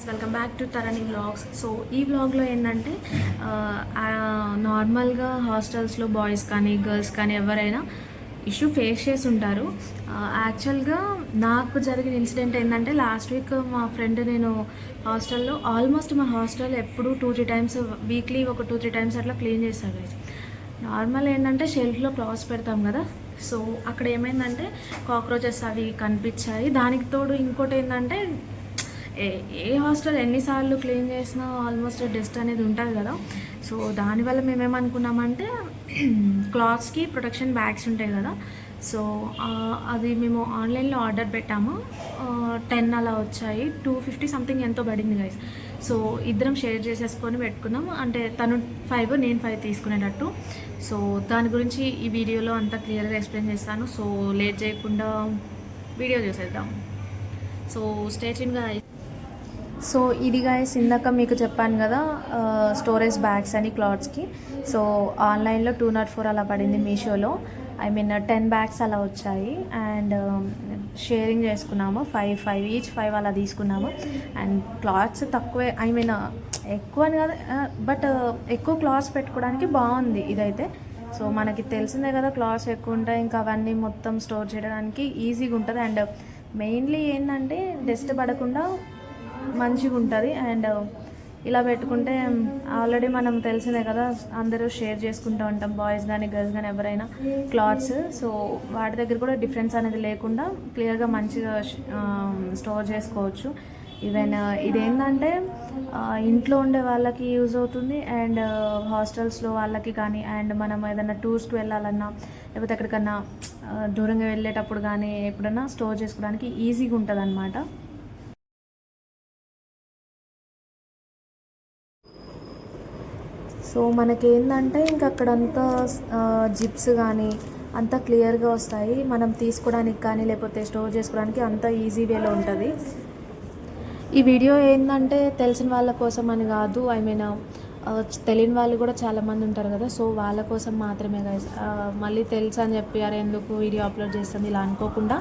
Welcome back to Tharani vlogs. So ఈ వ్లాగ్లో ఏంటంటే నార్మల్గా హాస్టల్స్లో బాయ్స్ కానీ గర్ల్స్ కానీ ఎవరైనా ఇష్యూ ఫేస్ చేసి ఉంటారు. యాక్చువల్గా నాకు జరిగిన ఇన్సిడెంట్ ఏంటంటే లాస్ట్ వీక్ మా ఫ్రెండ్ నేను హాస్టల్లో ఆల్మోస్ట్ మా హాస్టల్ ఎప్పుడు 2-3 టైమ్స్ వీక్లీ ఒక 2-3 టైమ్స్ అట్లా క్లీన్ చేస్తారు గైస్. నార్మల్ ఏంటంటే షెల్ఫ్లో క్లాత్స్ పెడతాం కదా, సో అక్కడ ఏమైందంటే కాక్రోచెస్ అవి కనిపించాయి. దానికి తోడు ఇంకోటి ఏంటంటే ఏ హాస్టల్ ఎన్నిసార్లు క్లీన్ చేసినా ఆల్మోస్ట్ డస్ట్ అనేది ఉంటుంది కదా. సో దానివల్ల మేమేమనుకున్నామంటే క్లాత్స్కి ప్రొటెక్షన్ బ్యాగ్స్ ఉంటాయి కదా, సో అది మేము ఆన్లైన్లో ఆర్డర్ పెట్టాము. 10 అలా వచ్చాయి. 250 సంథింగ్ ఎంతో పడింది గైస్. సో ఇద్దరం షేర్ చేసేసుకొని పెట్టుకున్నాం, అంటే తను 5 నేను 5 తీసుకునేటట్టు. సో దాని గురించి ఈ వీడియోలో అంతా క్లియర్గా ఎక్స్ప్లెయిన్ చేస్తాను. సో లేట్ చేయకుండా వీడియో చూసేద్దాం. సో స్టే ట్యూన్గా. సో ఇది గైస్ ఇందాక మీకు చెప్పాను కదా, స్టోరేజ్ బ్యాగ్స్ అని క్లాత్స్కి. సో ఆన్లైన్లో 204 అలా పడింది మీషోలో. ఐ మీన్ 10 బ్యాగ్స్ అలా వచ్చాయి. అండ్ షేరింగ్ చేసుకున్నాము, 5 ఈచ్ 5 అలా తీసుకున్నాము. అండ్ క్లాత్స్ తక్కువే, ఐ మీన్ ఎక్కువ అని కాదు, బట్ ఎక్కువ క్లాత్స్ పెట్టుకోవడానికి బాగుంది ఇదైతే. సో మనకి తెలిసిందే కదా, క్లాత్స్ ఎక్కువ ఉంటాయి, ఇంకా అవన్నీ మొత్తం స్టోర్ చేయడానికి ఈజీగా ఉంటుంది. అండ్ మెయిన్లీ ఏంటంటే డస్ట్ పడకుండా మంచిగా ఉంటుంది. అండ్ ఇలా పెట్టుకుంటే ఆల్రెడీ మనం తెలిసిందే కదా, అందరూ షేర్ చేసుకుంటూ ఉంటాం, బాయ్స్ కానీ గర్ల్స్ కానీ ఎవరైనా క్లాత్స్. సో వాటి దగ్గర కూడా డిఫరెన్స్ అనేది లేకుండా క్లియర్గా మంచిగా స్టోర్ చేసుకోవచ్చు. ఈవెన్ ఇదేంటంటే ఇంట్లో ఉండే వాళ్ళకి యూజ్ అవుతుంది, అండ్ హాస్టల్స్లో వాళ్ళకి కానీ, అండ్ మనం ఏదైనా టూర్స్కి వెళ్ళాలన్నా లేకపోతే ఎక్కడికన్నా దూరంగా వెళ్ళేటప్పుడు కానీ ఎప్పుడన్నా స్టోర్ చేసుకోవడానికి ఈజీగా ఉంటుంది అన్నమాట. సో మనకేంటంటే ఇంక అక్కడంతా జిప్స్ కానీ అంతా క్లియర్గా వస్తాయి, మనం తీసుకోవడానికి కానీ లేకపోతే స్టోర్ చేసుకోవడానికి అంతా ఈజీ వేలో ఉంటుంది. ఈ వీడియో ఏంటంటే తెలిసిన వాళ్ళ కోసం అని కాదు, ఐ మీన్ తెలియని వాళ్ళు కూడా చాలామంది ఉంటారు కదా, సో వాళ్ళ కోసం మాత్రమే గైస్. మళ్ళీ తెలుసు అని చెప్పి అరే ఎందుకు వీడియో అప్లోడ్ చేస్తుంది ఇలా అనుకోకుండా,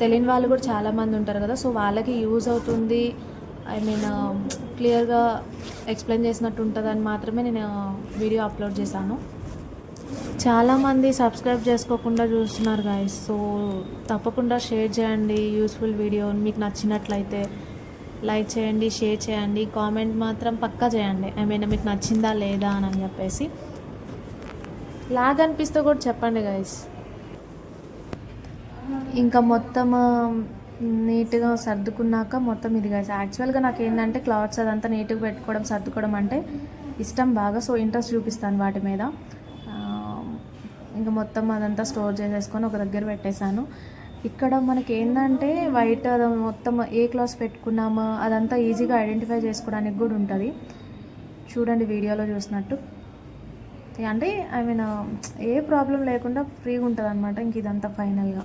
తెలియని వాళ్ళు కూడా చాలామంది ఉంటారు కదా, సో వాళ్ళకి యూజ్ అవుతుంది, ఐ మీన్ క్లియర్గా ఎక్స్ప్లెయిన్ చేసినట్టు ఉంటుందని మాత్రమే నేను వీడియో అప్లోడ్ చేశాను. చాలామంది సబ్స్క్రైబ్ చేసుకోకుండా చూస్తున్నారు గాయస్, సో తప్పకుండా షేర్ చేయండి యూస్ఫుల్ వీడియో. మీకు నచ్చినట్లయితే లైక్ చేయండి, షేర్ చేయండి, కామెంట్ మాత్రం పక్కా చేయండి, ఐ మీన్ మీకు నచ్చిందా లేదా అని చెప్పేసి. లాగ్ అనిపిస్తే కూడా చెప్పండి గాయస్. ఇంకా మొత్తం నీట్గా సర్దుకున్నాక మొత్తం ఇది గైస్. యాక్చువల్గా నాకు ఏంటంటే క్లాత్స్ అదంతా నీట్గా పెట్టుకోవడం సర్దుకోవడం అంటే ఇష్టం బాగా, సో ఇంట్రెస్ట్ చూపిస్తాను వాటి మీద. ఇంకా మొత్తం అదంతా స్టోర్ చేసేసుకొని ఒక దగ్గర పెట్టేశాను. ఇక్కడ మనకి ఏంటంటే వైట్ అది మొత్తం ఏ క్లాత్స్ పెట్టుకున్నామో అదంతా ఈజీగా ఐడెంటిఫై చేసుకోవడానికి కూడా ఉంటుంది. చూడండి వీడియోలో చూసినట్టు, అంటే ఐ మీన్ ఏ ప్రాబ్లం లేకుండా ఫ్రీగా ఉంటుంది అనమాట ఇంక ఇదంతా ఫైనల్గా.